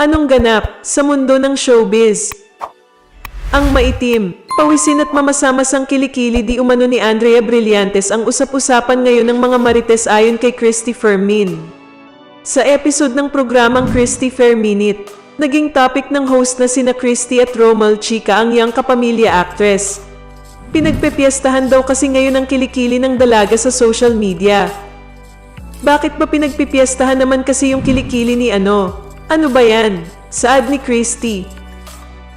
Anong ganap sa mundo ng showbiz? Ang maitim, pawisin at mamasamasang kilikili di umano ni Andrea Brillantes ang usap-usapan ngayon ng mga marites ayon kay Christy Fermin. Sa episode ng programang Christy Ferminit, naging topic ng host na sina Christy at Romel Chica ang young kapamilya actress. Pinagpepiestahan daw kasi ngayon ang kilikili ng dalaga sa social media. Bakit ba pinagpipiestahan naman kasi yung kilikili ni ano? Ano ba yan? Saad ni Christy.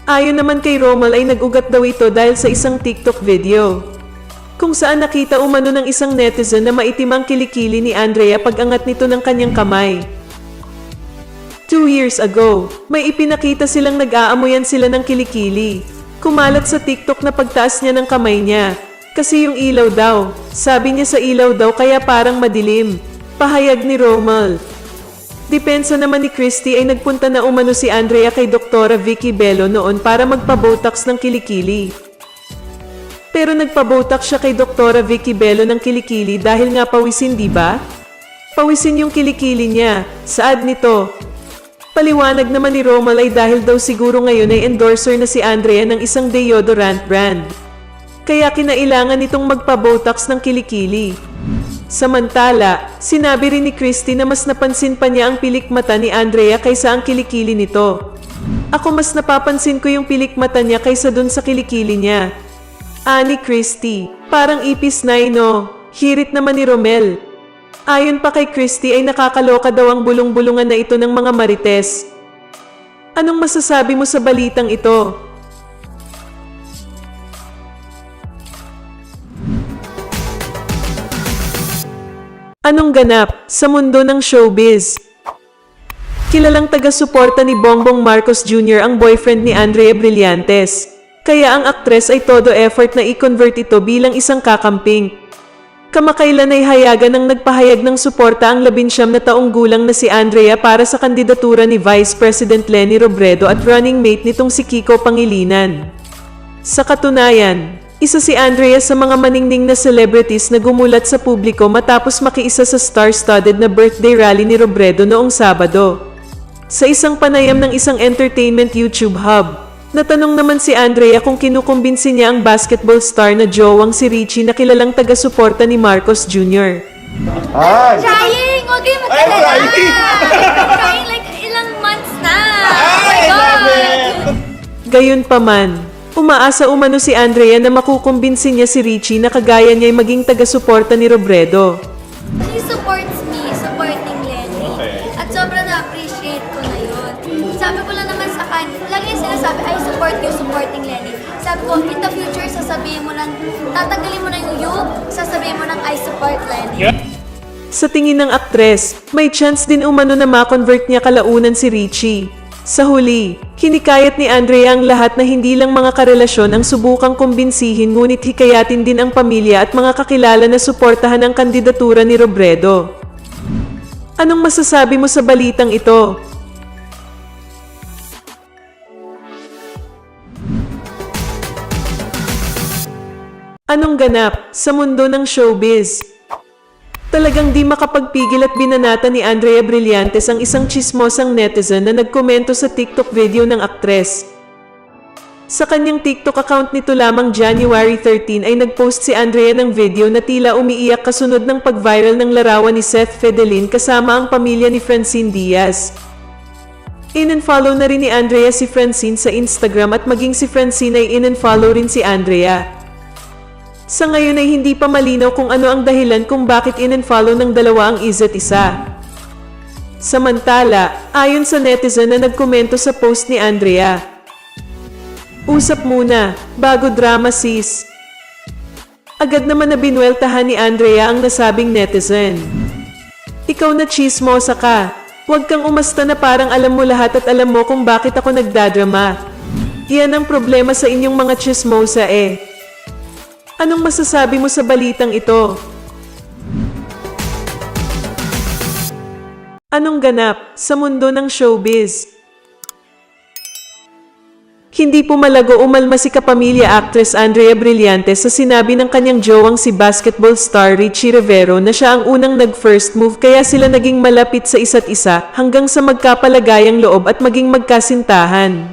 Ayon naman kay Romel ay nag-ugat daw ito dahil sa isang TikTok video, kung saan nakita umano ng isang netizen na maitim ang kilikili ni Andrea pag-angat nito ng kanyang kamay. 2 years ago, may ipinakita silang nag-aamuyan sila ng kilikili. Kumalat sa TikTok na pagtaas niya ng kamay niya, kasi yung ilaw daw, sabi niya sa ilaw daw kaya parang madilim. Pahayag ni Romel. Depensa naman ni Christy ay nagpunta na umano si Andrea kay Doktora Vicky Bello noon para magpa-botox ng kilikili. Pero nagpa-botox siya kay Doktora Vicky Bello ng kilikili dahil nga pawisin, di ba? Pawisin yung kilikili niya, saad nito. Paliwanag naman ni Romel ay dahil daw siguro ngayon ay endorser na si Andrea ng isang deodorant brand. Kaya kinailangan nitong magpa-botox ng kilikili. Samantala, sinabi rin ni Christy na mas napansin pa niya ang pilik mata ni Andrea kaysa ang kilikili nito. Ako mas napapansin ko yung pilik mata niya kaysa dun sa kilikili niya. Ani Christy, parang ipis na no? Hirit naman ni Romel. Ayon pa kay Christy ay nakakaloka daw ang bulong-bulungan na ito ng mga marites. Anong masasabi mo sa balitang ito? Anong ganap sa mundo ng showbiz? Kilalang taga-suporta ni Bongbong Marcos Jr. ang boyfriend ni Andrea Brillantes. Kaya ang aktres ay todo effort na i-convert ito bilang isang kakamping. Kamakailan ay hayagan ng nagpahayag ng suporta ang 19 na taong gulang na si Andrea para sa kandidatura ni Vice President Leni Robredo at running mate nitong si Kiko Pangilinan. Sa katunayan, isa si Andrea sa mga maningning na celebrities na gumulat sa publiko matapos makiisa sa star-studded na birthday rally ni Robredo noong Sabado. Sa isang panayam ng isang entertainment YouTube hub, natanong naman si Andrea kung kinukumbinsi niya ang basketball star na jowang si Richie na kilalang taga-suporta ni Marcos Jr. Trying! Huwag kayo magkalala! Trying like ilang months na! Oh my God! Gayunpaman, umaasa umano si Andrea na makukumbinsi niya si Richie na kagaya niya'y maging taga-suporta ni Robredo. He supports me, supporting Lenny. At sobrang na-appreciate ko na yun. Sabi ko lang naman sa kanya, lagi yung sinasabi, I support you, supporting Lenny. Sabi ko, in the future, sasabihin mo ng, tatanggalin mo na yung you, sasabihin mo ng I support Lenny. Sa tingin ng aktres, may chance din umano na ma-convert niya kalaunan si Richie. Sa huli, hinikayat ni Andrea ang lahat na hindi lang mga karelasyon ang subukang kumbinsihin ngunit hikayatin din ang pamilya at mga kakilala na suportahan ang kandidatura ni Robredo. Anong masasabi mo sa balitang ito? Anong ganap sa mundo ng showbiz? Talagang di makapagpigil at binanata ni Andrea Brillantes ang isang tsismosang netizen na nagkomento sa TikTok video ng aktres. Sa kanyang TikTok account nito lamang January 13 ay nagpost si Andrea ng video na tila umiiyak kasunod ng pag-viral ng larawan ni Seth Fedelin kasama ang pamilya ni Francine Diaz. In-unfollow na rin ni Andrea si Francine sa Instagram at maging si Francine ay in-unfollow rin si Andrea. Sa ngayon ay hindi pa malinaw kung ano ang dahilan kung bakit in-unfollow ng dalawa ang isa't isa. Samantala, ayon sa netizen na nagkomento sa post ni Andrea, "Usap muna, bago drama sis." Agad naman na binweltahan ni Andrea ang nasabing netizen. "Ikaw na chismosa ka. Huwag kang umasta na parang alam mo lahat at alam mo kung bakit ako nagdadrama. Yan ang problema sa inyong mga chismosa eh." Anong masasabi mo sa balitang ito? Anong ganap sa mundo ng showbiz? Hindi pumalago umalma si kapamilya actress Andrea Brillantes sa sinabi ng kanyang jowang si basketball star Richie Rivero na siya ang unang nag-first move kaya sila naging malapit sa isa't isa hanggang sa magkapalagayang loob at maging magkasintahan.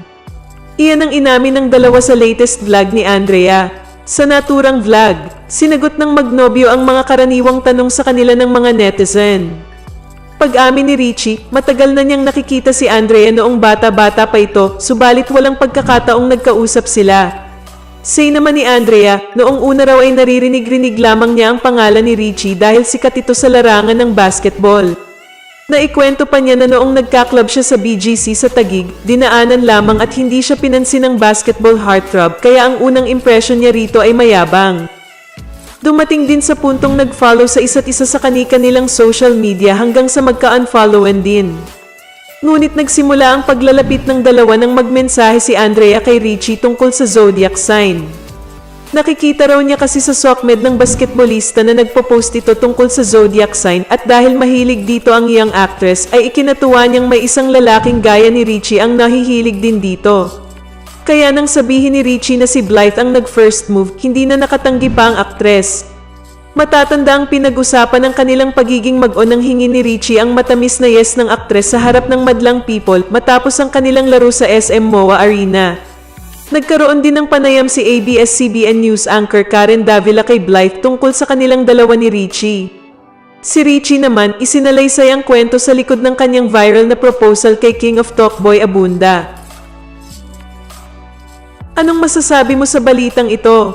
Iyan ang inamin ng dalawa sa latest vlog ni Andrea. Sa naturang vlog, sinagot ng magnobyo ang mga karaniwang tanong sa kanila ng mga netizen. Pag-amin ni Richie, matagal na niyang nakikita si Andrea noong bata-bata pa ito, subalit walang pagkakataong nagkausap sila. Say naman ni Andrea, noong una raw ay naririnig-rinig lamang niya ang pangalan ni Richie dahil sikat ito sa larangan ng basketball. Naikwento pa niya na noong nagka-club siya sa BGC sa Taguig, dinaanan lamang at hindi siya pinansin ng basketball heartthrob kaya ang unang impression niya rito ay mayabang. Dumating din sa puntong nag-follow sa isa't isa sa kani-kanilang social media hanggang sa magka-unfollowan din. Ngunit nagsimula ang paglalapit ng dalawa nang magmensahe si Andrea kay Richie tungkol sa zodiac sign. Nakikita raw niya kasi sa SOCMED ng basketballista na nagpo-post ito tungkol sa zodiac sign at dahil mahilig dito ang young actress ay ikinatuwa niyang may isang lalaking gaya ni Richie ang nahihilig din dito. Kaya nang sabihin ni Richie na si Blythe ang nag-first move, hindi na nakatanggi pa ang aktres. Matatanda ang pinag-usapan ng kanilang pagiging mag-on nang hingi ni Richie ang matamis na yes ng aktres sa harap ng madlang people matapos ang kanilang laro sa SM MOA Arena. Nagkaroon din ng panayam si ABS-CBN News anchor Karen Davila kay Blythe tungkol sa kanilang dalawa ni Richie. Si Richie naman, isinalaysay ang kwento sa likod ng kanyang viral na proposal kay King of Talkboy Abunda. Anong masasabi mo sa balitang ito?